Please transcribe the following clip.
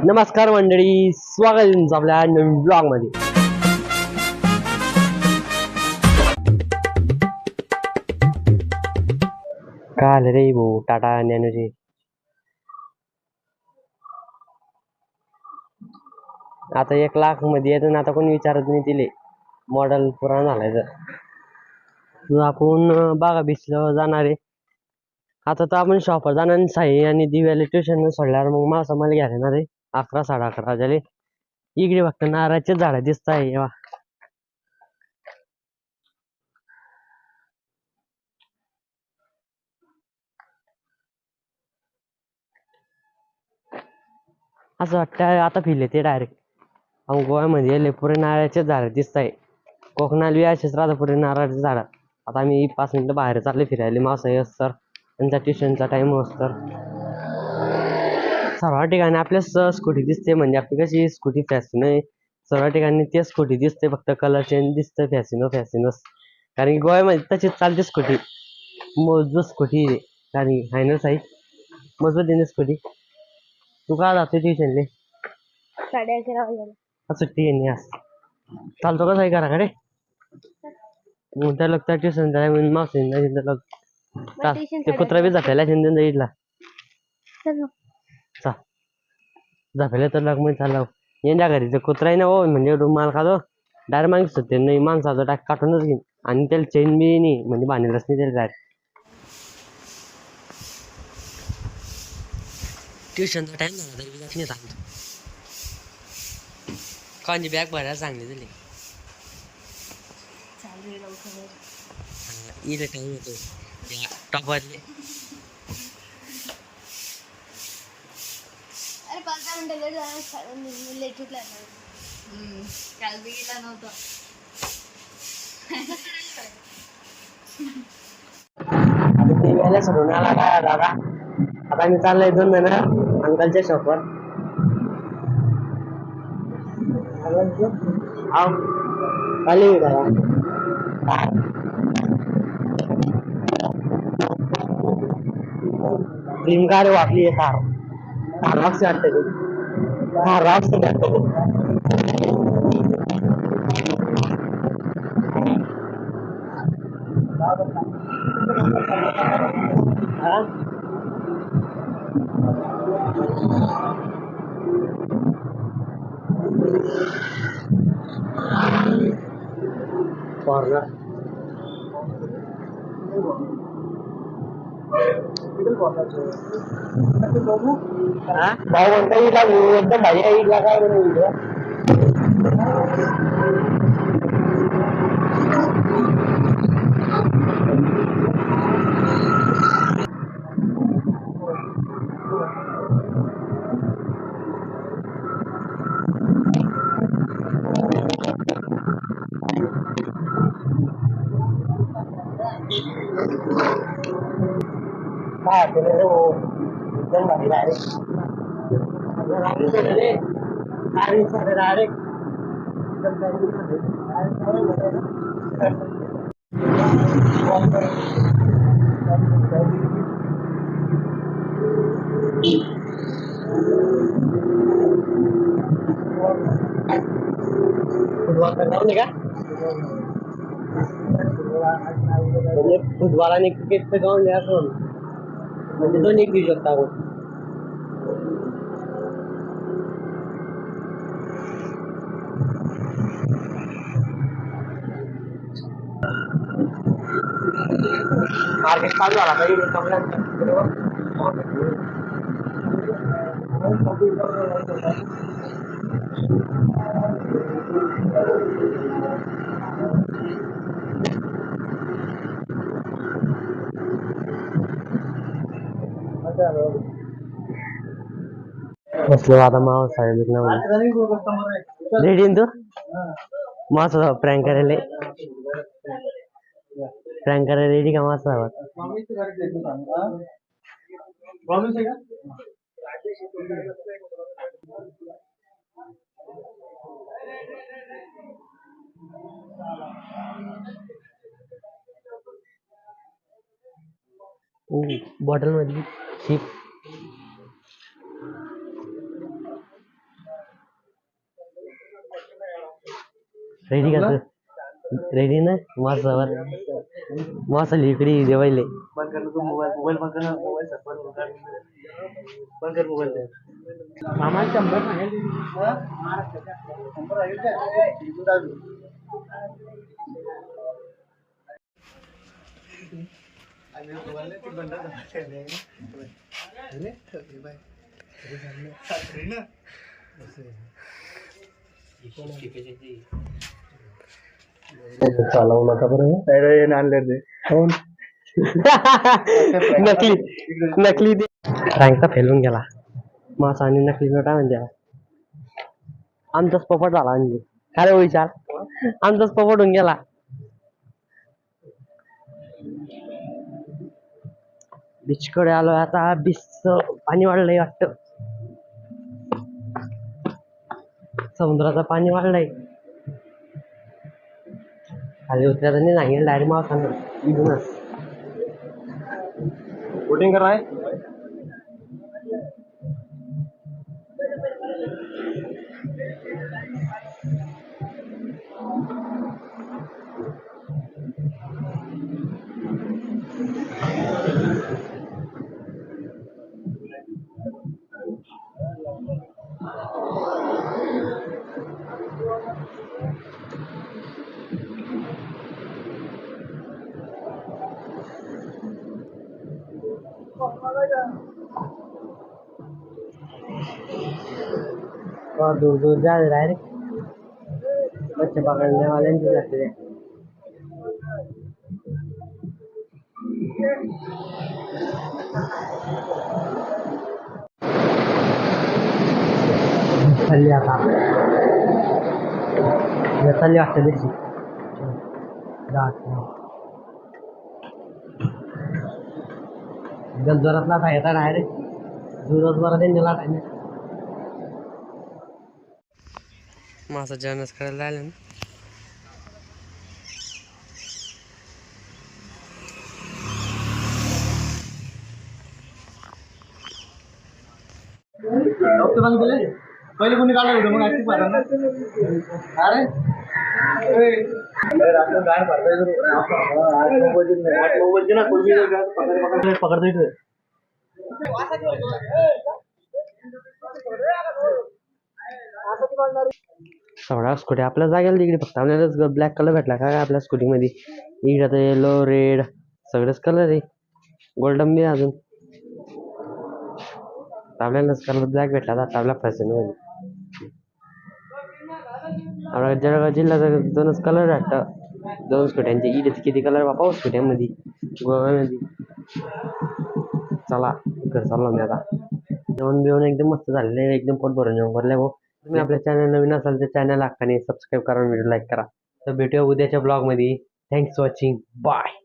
नमस्कार मंडळी, स्वागत आहे तुमचं आपल्या नवीन ब्लॉग मध्ये. काय आलं रे भाऊ टाटा नॅनोचे? आता 1,00,000 मध्ये येतो ना. आता कोणी विचारत नाही दिले, मॉडेल पुराण झालाय. तर आपण बागा बीचला जाणार आहे. आता तर आपण शॉपवर जाणार साई आणि दिव्याला ट्युशन सोडल्यावर मग मासा मला घ्यायला येणार आहे 11 11:30 वाजले. इकडे फक्त नारळाचे झाड दिसत आहे. असं वाटतं आता फिरले येते डायरेक्ट. गोव्यामध्ये लय पुरे नारळाचे झाड दिसत आहे. कोकणाला बी असेच राहतात पुरे नारळाचे झाड. आता आम्ही 5 मिनिटं बाहेर चालले फिरायला. मासा असतर त्यांचा ट्युशनचा टाइम असतर. सर्व ठिकाणी आपल्या स्कूटी दिसते, म्हणजे आपली कशी स्कूटी फॅसिनो आहे. सर्व ठिकाणी ते स्कूटी दिसते, फक्त कलर चेंज दिसतं फॅसिनो फॅसिनोस. कारण की गोव्यामध्ये तशीच चालते स्कूटी, मजबूत स्कूटी आहे. कारण आहे ना साई, मजबूत आहे ना स्कूटी. तू का जाते ट्युशनले? 11:30 वाजता सुट्टी आहे आज. चालतो का साई घराकडे? मग त्याला त्या ट्युशन जाय म्हणून मावशी त्याला ते कुत्रा बी झापायला शिंदे जाईला झापायला तर लाग मग चालला यांच्या घरी तर कुत्रा आहे ना हो, म्हणजे रुमाल खातो डायरेक्ट माणूस होते नाही, माणसाचं टाक काटूनच घेईन. आणि त्याला चेन बी नाही, म्हणजे बांधलेलंच नाही त्याला डायरेक्ट. ट्युशनचा टाइम झाला तरी जात नाही थांबतो. कांची बॅग भरायला सांगली दिली इले टाइम होतो टॉपरले. सोडून आला काय दादा. आता मी चाललोय 2 महिना अंकलच्या शॉपवर. खाली ड्रीम कार वाटली आहे. कार रॉक्स वाटते ती. रॉक्स वाटते कॉर्नर. भाऊ म्हणता येईल एकदम भाई येईल काय म्हणून काय एकदम भारी डायरेक्ट डायरेक्ट फुटबॉल करणार का? म्हणजे फुटबॉल आणि क्रिकेटचं ग्राउंड आहे असं, म्हणजे दोन्ही खेळू शकता आपण. मार्केट चालू झाला पाहिजे बसलो आता माव साहेब रेडी तू मासा प्रँक करायला. प्रँक करायला रेडी का मासा? बॉटल मधली शिप रेडी का तू? रेडी ना माझ्यावर माझा इकडे जेवायले बंद कर तू मोबाईल बंद कर मोबाईल बंद कर मोबाईल सामान 100 सांगेल महाराष्ट्राच्या 100 आहे का आणि मोबाईल ते बंद कर अरे बाय अरे ना चालवू नका बरं अरे आणले रे हो नकली नकली रँकचा फेलून गेला मासा आणि नकली नोटा म्हणजे आमचाच पोपट झाला म्हणजे काय रे विचार आमचाच पोपट होऊन गेला बीचकडे आलोय आता बीच पाणी वाढलंय वाटत समुद्राचं पाणी वाढलंय खाली उतरायचं नाही सांगेल डायरेक्ट मला सांगेल इथूनच बोटिंग कर रहा है और दूर दूर जा डायरेक्ट बच्चे पकड़ने वाले नहीं जाते चल आता चल वाटतं बेसी एकदम जोरात लाटा येतात डायरेक्ट जोरात बरा त्यांनी लाटायने मासा जेवणच करायला आले ना पहिले कोणी काढला व्हिडिओ मग ऍक्टिव्ह पाहिला ना अरे पकडतो सगळ्या स्कूटी आपल्या जागेला तिकडे फक्त आपल्याला ब्लॅक कलर भेटला का आपल्या स्कूटी मध्ये इकडे आता येलो रेड सगळेच कलर आहे गोल्डन बी अजून आपल्यालाच कलर ब्लॅक भेटला आता आपल्या फॅशन मध्ये आपल्या जळगाव जिल्ह्याचा दोनच कलर वाटतं दोन स्कूट्यांचे इथे किती कलर बापा स्कूट्यांमध्ये गोव्यामध्ये चला घर चाललो मी आता जेवण बिवण एकदम मस्त झालेलं एकदम पोट भरून जेवण भरले भाऊ तुम्ही आपल्या चॅनल नवीन असाल तर चॅनल हक्काने सबस्क्राईब करा व्हिडिओ लाईक करा तर भेटूया उद्याच्या ब्लॉग मध्ये थँक्स वॉचिंग बाय